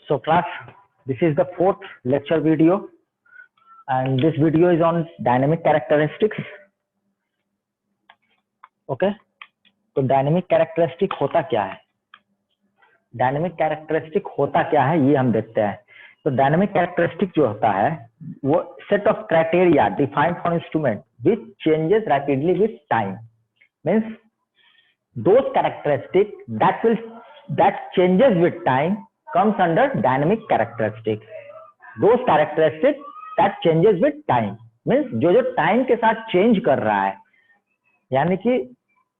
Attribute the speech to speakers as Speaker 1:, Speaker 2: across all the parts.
Speaker 1: So class, this is the fourth lecture video and this video is on dynamic characteristics. Okay, तो dynamic characteristic होता क्या है, dynamic characteristic होता क्या है ये हम देखते हैं। तो डायनेमिक कैरेक्टरिस्टिक जो होता है वो set of criteria defined for instrument which changes rapidly with time, means those characteristic that changes with time comes under dynamic characteristic. Those characteristic that changes with time means जो time के साथ change कर रहा है, यानी कि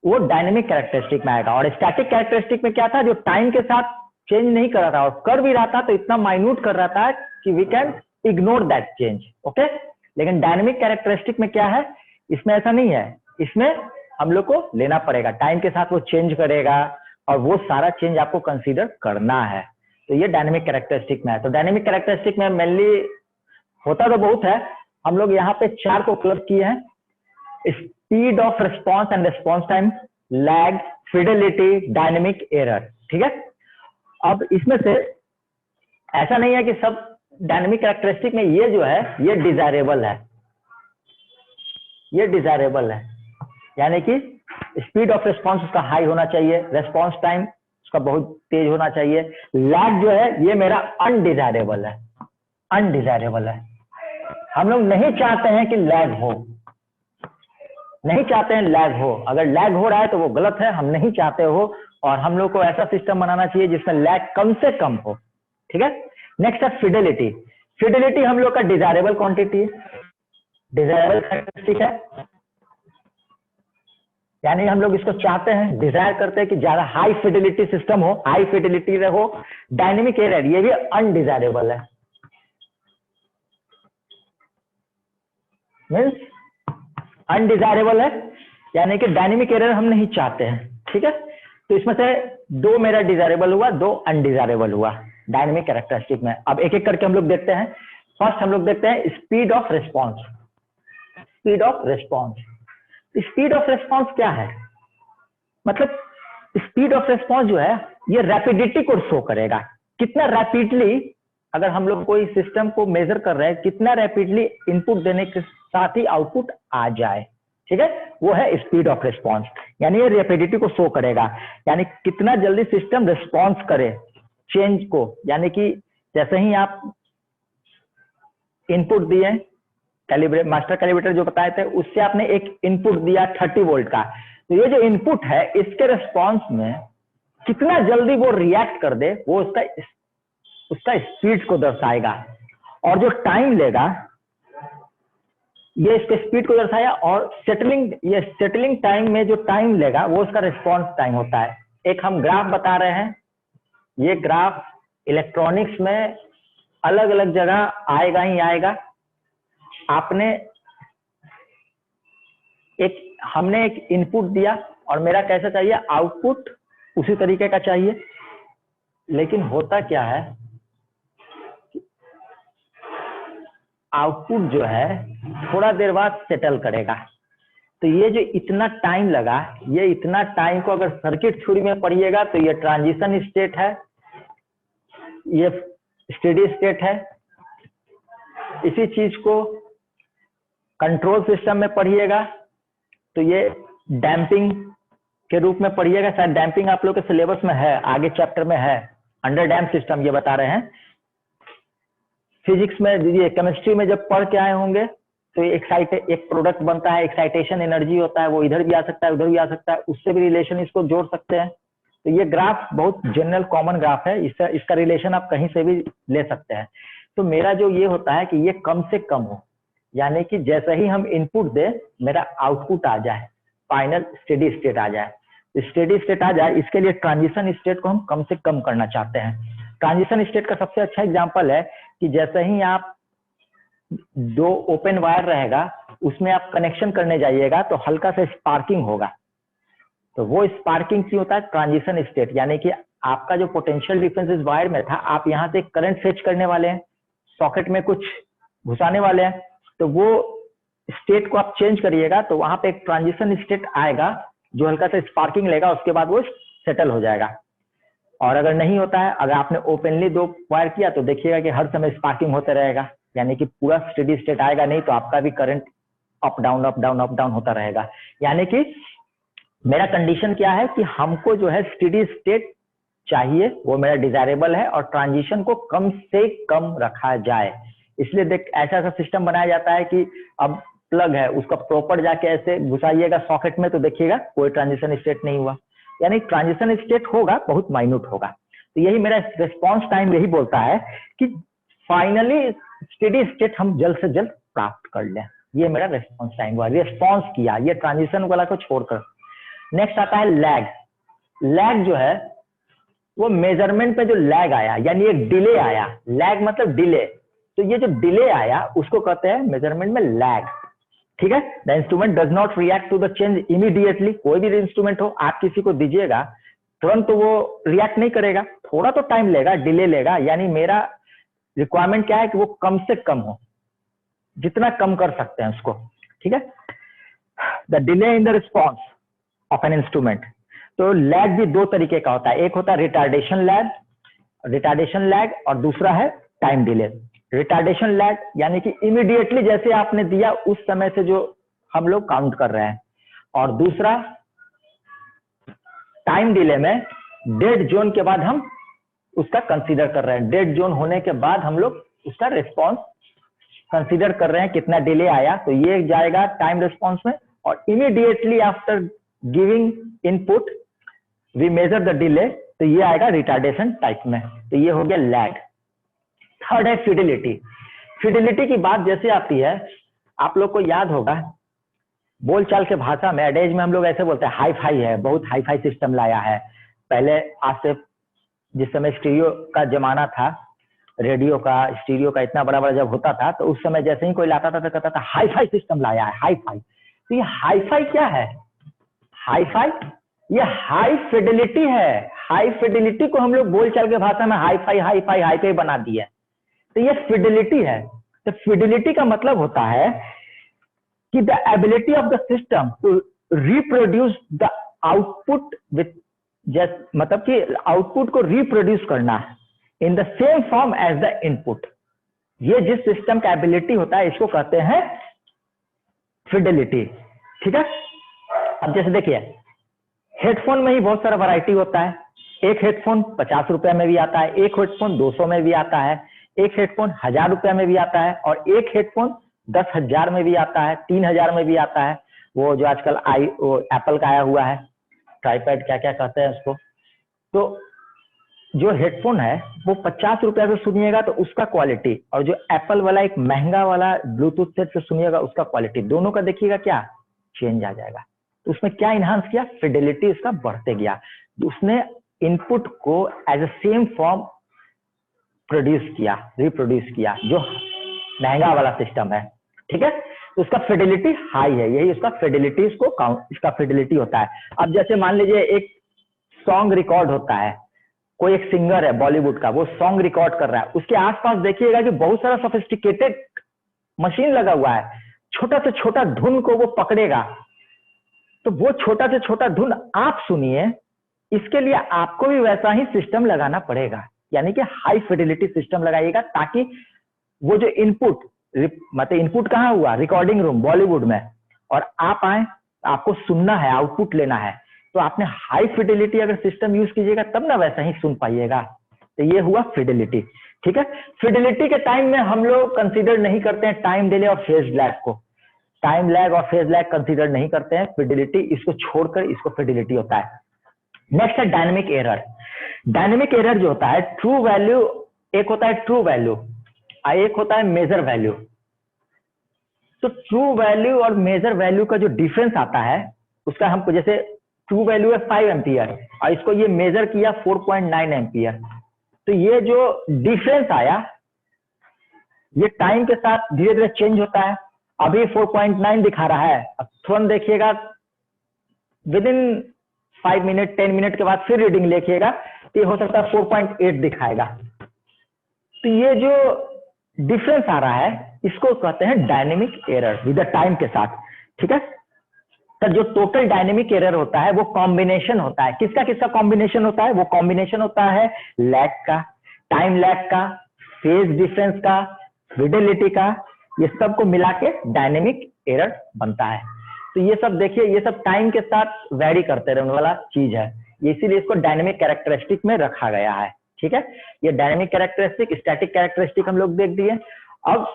Speaker 1: वो dynamic characteristic में आएगा। और स्टैटिक कैरेक्टरिस्टिक में क्या था, जो टाइम के साथ चेंज नहीं कर रहा था और कर भी रहा था तो इतना माइन्यूट कर रहा था कि we can ignore that change. Okay, लेकिन डायनेमिक कैरेक्टरिस्टिक में क्या है, इसमें ऐसा नहीं है, इसमें हम लोग को लेना पड़ेगा, टाइम के साथ वो चेंज करेगा और वो सारा चेंज आपको कंसीडर करना है। तो ये डायनेमिक कैरेक्टरिस्टिक में है। तो डायनेमिक कैरेक्टरिस्टिक में मेनली होता तो बहुत है, हम लोग यहाँ पे 4 को क्लब किए हैं: speed of response and response time, lag, Fidelity, dynamic error. ठीक है, अब इसमें से ऐसा नहीं है कि सब डायनेमिक कैरेक्टरिस्टिक में ये जो है ये डिजायरेबल है, ये डिजायरेबल है, यानी कि स्पीड ऑफ रिस्पॉन्स उसका हाई होना चाहिए, रिस्पॉन्स टाइम उसका बहुत तेज होना चाहिए, लैग जो है ये मेरा अनडिजायरेबल है, अनडिजायरेबल है। हम लोग नहीं चाहते हैं कि लैग हो, नहीं चाहते हैं लैग हो। अगर लैग हो रहा है तो वो गलत है, हम नहीं चाहते हो, और हम लोग को ऐसा सिस्टम बनाना चाहिए जिसमें लैग कम से कम हो। ठीक है, नेक्स्ट है फिडेलिटी। फिडेलिटी हम लोग का डिजायरेबल क्वांटिटी है, डिजायरेबल कैरेक्टरिस्टिक है, यानी हम लोग इसको चाहते हैं, डिजायर करते हैं कि ज्यादा हाई फिडेलिटी सिस्टम हो, हाई फिडेलिटी रहो। डायनेमिक एरर ये भी अनडिजायरेबल है, मीन्स अनडिजायरेबल है, यानी कि डायनेमिक एरर हम नहीं चाहते हैं। ठीक है, तो इसमें से 2 मेरा डिजायरेबल हुआ, 2 अनडिजायरेबल हुआ डायनेमिक कैरेक्टरिस्टिक में। अब एक एक करके हम लोग देखते हैं। फर्स्ट हम लोग देखते हैं speed of response. Speed of response, speed of response क्या है, मतलब स्पीड ऑफ रिस्पॉन्स जो है ये रैपिडिटी को शो करेगा, कितना रैपिडली, अगर हम लोग कोई सिस्टम को मेजर कर रहे हैं कितना रैपिडली इनपुट देने के साथ ही आउटपुट आ जाए। ठीक है, वो है स्पीड ऑफ रिस्पॉन्स, यानी ये रैपिडिटी को शो करेगा, यानी कितना जल्दी सिस्टम रिस्पॉन्स करे चेंज को। यानी कि जैसे ही आप इनपुट दिए, कैलिब्रेट मास्टर कैलिब्रेटर जो बताए थे उससे आपने एक इनपुट दिया 30 वोल्ट का, तो ये जो इनपुट है इसके रिस्पॉन्स में कितना जल्दी वो रिएक्ट कर दे वो उसका स्पीड को दर्शाएगा। और जो टाइम लेगा ये इसके स्पीड को दर्शाया, और ये सेटलिंग टाइम में जो टाइम लेगा वो उसका रिस्पॉन्स टाइम होता है। एक हम ग्राफ बता रहे हैं, ये ग्राफ इलेक्ट्रॉनिक्स में अलग अलग जगह आएगा ही आएगा। हमने एक इनपुट दिया और मेरा कैसा चाहिए आउटपुट उसी तरीके का चाहिए, लेकिन होता क्या है आउटपुट जो है थोड़ा देर बाद सेटल करेगा। तो ये जो इतना टाइम लगा, ये इतना टाइम को अगर सर्किट थ्योरी में पढ़िएगा तो ये ट्रांजिशन स्टेट है, ये स्टेडी स्टेट है। इसी चीज को कंट्रोल सिस्टम में पढ़िएगा तो ये डैम्पिंग के रूप में पढ़िएगा, शायद डैम्पिंग आप लोग के सिलेबस में है, आगे चैप्टर में है, अंडर डैम्प सिस्टम ये बता रहे हैं। फिजिक्स में ये केमिस्ट्री में जब पढ़ के आए होंगे तो एक प्रोडक्ट बनता है, एक्साइटेशन एनर्जी होता है, वो इधर भी आ सकता है उधर भी आ सकता है, उससे भी रिलेशन इसको जोड़ सकते हैं। तो ये ग्राफ बहुत जनरल कॉमन ग्राफ है, इसका रिलेशन आप कहीं से भी ले सकते हैं। तो मेरा जो ये होता है कि ये कम से कम हो, यानी कि जैसे ही हम इनपुट दे मेरा आउटपुट आ जाए, फाइनल स्टेडी स्टेट आ जाए। स्टेडी स्टेट आ जाए, इसके लिए ट्रांजिशन स्टेट को हम कम से कम करना चाहते हैं। ट्रांजिशन स्टेट का सबसे अच्छा एग्जांपल है कि जैसे ही आप 2 ओपन वायर रहेगा उसमें आप कनेक्शन करने जाइएगा तो हल्का सा स्पार्किंग होगा, तो वो स्पार्किंग क्यों होता है, ट्रांजिशन स्टेट, यानी कि आपका जो पोटेंशियल डिफरेंस इस वायर में था, आप यहाँ से करंट फेच करने वाले हैं, सॉकेट में कुछ घुसाने वाले हैं, तो वो स्टेट को आप चेंज करिएगा तो वहां पे एक ट्रांजिशन स्टेट आएगा जो हल्का सा स्पार्किंग लेगा, उसके बाद वो सेटल हो जाएगा। और अगर नहीं होता है, अगर आपने ओपनली 2 वायर किया तो देखिएगा कि हर समय स्पार्किंग होते रहेगा, यानी कि पूरा स्टेडी स्टेट आएगा नहीं, तो आपका भी current up down up down up down होता रहेगा। यानी कि मेरा कंडीशन क्या है कि हमको जो है स्टेडी स्टेट चाहिए, वो मेरा डिजायरेबल है, और ट्रांजिशन को कम से कम रखा जाए। इसलिए देख ऐसा ऐसा सिस्टम बनाया जाता है कि अब प्लग है, उसका प्रॉपर जाके ऐसे घुसाइएगा सॉकेट में तो देखिएगा कोई ट्रांजिशन स्टेट नहीं हुआ, यानी ट्रांजिशन स्टेट होगा, बहुत माइन्यूट होगा। तो यही मेरा रिस्पॉन्स टाइम यही बोलता है कि फाइनली स्टेडी स्टेट हम जल्द से जल्द प्राप्त कर लें। ये मेरा रिस्पॉन्स टाइम हुआ, रिस्पॉन्स किया, ये ट्रांजिशन वाला को छोड़कर। नेक्स्ट आता है लैग। लैग जो है वो मेजरमेंट पे जो लैग आया, यानी एक डिले आया, लैग मतलब डिले, तो ये जो डिले आया उसको कहते हैं मेजरमेंट में लैग। ठीक है, the instrument does not react to the change immediately. कोई भी इंस्ट्रूमेंट हो, आप किसी को दीजिएगा तुरंत तो वो रिएक्ट नहीं करेगा, थोड़ा तो टाइम लेगा, डिले लेगा। यानी मेरा रिक्वायरमेंट क्या है कि वो कम से कम हो, जितना कम कर सकते हैं उसको। ठीक है, the delay in the response of an instrument. तो लैग भी 2 तरीके का होता है, एक होता है रिटार्डेशन लैग और दूसरा है टाइम डिले। रिटार्डेशन लैग यानी कि इमीडिएटली जैसे आपने दिया उस समय से जो हम लोग काउंट कर रहे हैं, और दूसरा टाइम डिले में डेड जोन के बाद हम उसका कंसीडर कर रहे हैं, डेड जोन होने के बाद हम लोग उसका रिस्पॉन्स कंसीडर कर रहे हैं कितना डिले आया, तो ये जाएगा टाइम रिस्पॉन्स में। और immediately after giving input we measure the delay, तो ये आएगा रिटार्डेशन टाइप में। तो ये हो गया लैग। थर्ड है फिडिलिटी। फिडिलिटी की बात जैसे आती है, आप लोग को याद होगा बोलचाल के भाषा में, एडेज में हम लोग ऐसे बोलते हैं हाई फाई है, बहुत हाई फाई सिस्टम लाया है। पहले आज से जिस समय स्टीरियो का जमाना था, रेडियो का स्टीरियो का इतना बड़ा बड़ा जब होता था, तो उस समय जैसे ही कोई लाता था तो कहता था हाई फाई सिस्टम लाया है, हाई फाई। तो ये हाई फाई क्या है? हाई फाई ये हाई फिडिलिटी है। हाई फिडिलिटी को हम लोग बोलचाल के भाषा में हाई फाई बना दिए, तो ये फिडिलिटी है। तो फिडिलिटी का मतलब होता है कि the ability of the system to reproduce the output with, मतलब कि आउटपुट को रिप्रोड्यूस करना in the same form as the input. ये जिस सिस्टम का एबिलिटी होता है इसको कहते हैं फिडिलिटी। ठीक है, अब जैसे देखिए हेडफोन में ही बहुत सारा वैरायटी होता है। एक हेडफोन 50 रुपए में भी आता है, एक हेडफोन 200 में भी आता है, एक हेडफोन 1000 रुपए में भी आता है, और एक हेडफोन 10,000 में भी आता है, 3000 में भी आता है। वो जो आजकल वो एप्पल का आया हुआ है, ट्राइपैड क्या क्या कहते हैं उसको। तो जो हेडफोन है वो 50 रुपए से सुनिएगा तो उसका क्वालिटी, और जो एप्पल वाला एक महंगा वाला ब्लूटूथ सेट से सुनिएगा उसका क्वालिटी, दोनों का देखिएगा क्या चेंज आ जाएगा। तो उसमें क्या इनहांस किया? फिडिलिटी उसका बढ़ते गया। उसने इनपुट को as a same form produce किया, रिप्रोड्यूस किया, जो महंगा वाला सिस्टम है। ठीक है, तो उसका फिडिलिटी हाई है, यही उसका फिडिलिटी, इसको काउंट, इसका फिडिलिटी होता है। अब जैसे मान लीजिए एक सॉन्ग रिकॉर्ड होता है, कोई एक सिंगर है बॉलीवुड का, वो सॉन्ग रिकॉर्ड कर रहा है, उसके आसपास देखिएगा कि बहुत सारा सोफिस्टिकेटेड मशीन लगा हुआ है, छोटा से छोटा धुन को वो पकड़ेगा। तो वो छोटा से छोटा धुन आप सुनिए, इसके लिए आपको भी वैसा ही सिस्टम लगाना पड़ेगा, यानी कि हाई फिडिलिटी सिस्टम लगाइएगा, ताकि वो जो इनपुट, मतलब इनपुट कहाँ हुआ? रिकॉर्डिंग रूम बॉलीवुड में, और आप आए, आपको सुनना है, आउटपुट लेना है, तो आपने हाई फिडिलिटी अगर सिस्टम यूज कीजिएगा तब ना वैसा ही सुन पाइएगा। तो ये हुआ फिडिलिटी। ठीक है, फिडिलिटी के टाइम में हम लोग कंसीडर नहीं करते हैं टाइम डिले और फेज लैग को, टाइम लैग और फेज लैग कंसीडर नहीं करते हैं, फिडिलिटी इसको छोड़कर इसको फिडिलिटी होता है। नेक्स्ट है डायनेमिक एरर। डायनेमिक एरर जो होता है, ट्रू वैल्यू, एक होता है ट्रू वैल्यू और एक होता है मेजर वैल्यू। तो ट्रू वैल्यू और मेजर वैल्यू का जो डिफरेंस आता है उसका हमको, जैसे ट्रू वैल्यू है 5 एम्पियर और इसको ये मेजर किया 4.9 एम्पियर, तो ये जो डिफरेंस आया ये टाइम के साथ धीरे धीरे चेंज होता है। अभी 4.9 दिखा रहा है, अब तुरंत देखिएगा विद इन 5 मिनट 10 मिनट के बाद फिर रीडिंग लिखिएगा तो ये हो सकता है 4.8 दिखाएगा। तो ये जो डिफरेंस आ रहा है इसको कहते हैं dynamic error with the time के साथ। ठीक है, सर जो टोटल डायनेमिक एरर होता है वो कॉम्बिनेशन होता है, किसका किसका कॉम्बिनेशन होता है? वो कॉम्बिनेशन होता है लैग का, टाइम लैग का, फेज डिफरेंस का, फिडेलिटी का, ये सब को मिला के डायनेमिक एरर बनता है। तो ये सब देखिए, ये सब टाइम के साथ वेरी करते रहने वाला चीज है, इसीलिए इसको डायनेमिक कैरेक्टरिस्टिक में रखा गया है। ठीक है, ये डायनेमिक कैरेक्टरिस्टिक, स्टैटिक कैरेक्टरिस्टिक हम लोग देख दिए। अब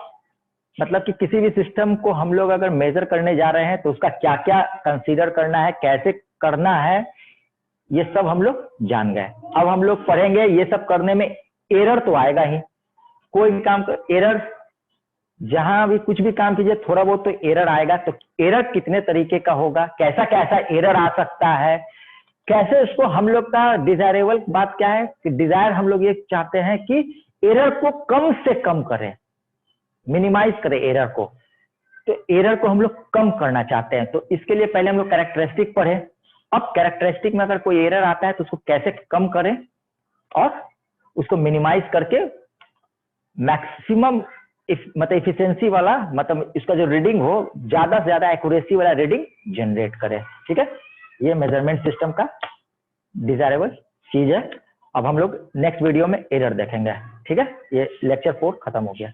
Speaker 1: मतलब कि किसी भी सिस्टम को हम लोग अगर मेजर करने जा रहे हैं तो उसका क्या क्या कंसीडर करना है, कैसे करना है, ये सब हम लोग जान गए। अब हम लोग पढ़ेंगे, ये सब करने में एरर तो आएगा ही, कोई भी काम एरर, जहां भी कुछ भी काम कीजिए थोड़ा बहुत तो एरर आएगा। तो एरर कितने तरीके का होगा, कैसा कैसा एरर आ सकता है, कैसे उसको हम लोग का डिजायरेबल बात क्या है कि डिजायर हम लोग ये चाहते हैं कि एरर को कम से कम करें, मिनिमाइज करें एरर को। तो एरर को हम लोग कम करना चाहते हैं, तो इसके लिए पहले हम लोग कैरेक्टरिस्टिक पढ़े। अब कैरेक्टरिस्टिक में अगर कोई एरर आता है तो उसको कैसे कम करें और उसको मिनिमाइज करके मैक्सिमम मतलब इफिशिएंसी वाला, मतलब इसका जो रीडिंग हो ज्यादा से ज्यादा एक्यूरेसी वाला रीडिंग जनरेट करे। ठीक है, ये मेजरमेंट सिस्टम का डिजायरेबल चीज है। अब हम लोग नेक्स्ट वीडियो में एरर देखेंगे। ठीक है, ये लेक्चर 4 खत्म हो गया।